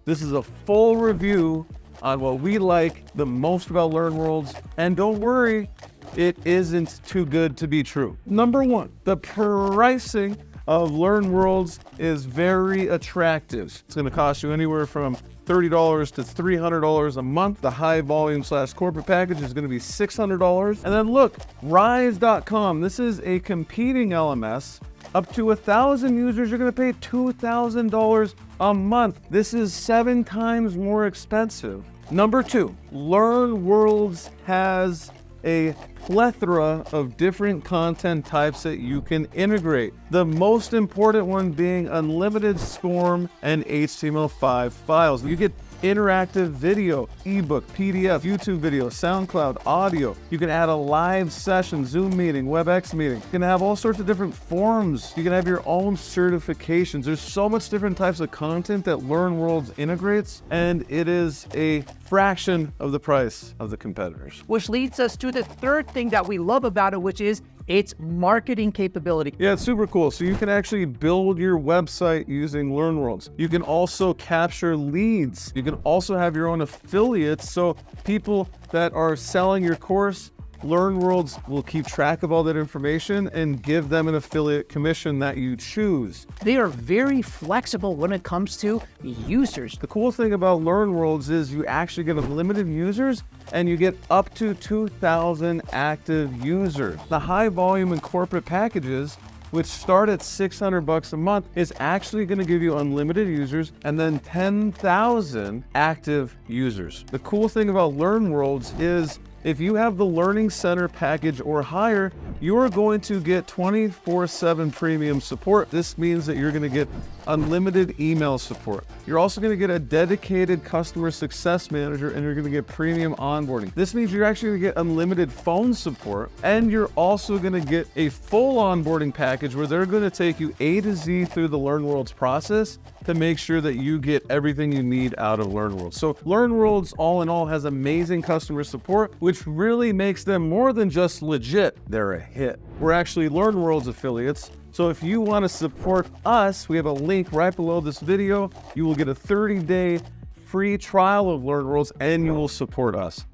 This is a full review on what we like the most about LearnWorlds, and don't worry, it isn't too good to be true. Number one, the pricing of LearnWorlds is very attractive. It's gonna cost you anywhere from $30 to $300 a month. The high volume / corporate package is gonna be $600. And then look, Rise.com, this is a competing LMS. Up to 1,000 users, you're gonna pay $2,000 a month. This is 7 times more expensive. Number two, LearnWorlds has a plethora of different content types that you can integrate. The most important one being unlimited SCORM and HTML5 files. You get interactive video, ebook, PDF, YouTube video, SoundCloud, audio. You can add a live session, Zoom meeting, WebEx meeting. You can have all sorts of different forms. You can have your own certifications. There's so much different types of content that LearnWorlds integrates, and it is a fraction of the price of the competitors. Which leads us to the third thing that we love about it, which is its marketing capability. Yeah, it's super cool. So you can actually build your website using LearnWorlds. You can also capture leads. You can also have your own affiliates. So people that are selling your course, LearnWorlds will keep track of all that information and give them an affiliate commission that you choose. They are very flexible when it comes to users. The cool thing about LearnWorlds is you actually get unlimited users and you get up to 2,000 active users. The high volume and corporate packages, which start at $600 a month, is actually going to give you unlimited users and then 10,000 active users. The cool thing about LearnWorlds is if you have the Learning Center package or higher, you are going to get 24/7 premium support. This means that you're going to get unlimited email support. You're also going to get a dedicated customer success manager, and you're going to get premium onboarding. This means you're actually going to get unlimited phone support, and you're also going to get a full onboarding package where they're going to take you A to Z through the LearnWorlds process to make sure that you get everything you need out of LearnWorlds. So LearnWorlds, all in all, has amazing customer support, which really makes them more than just legit. They're a hit. We're actually LearnWorlds affiliates. So if you want to support us, we have a link right below this video. You will get a 30-day free trial of LearnWorlds and you will support us.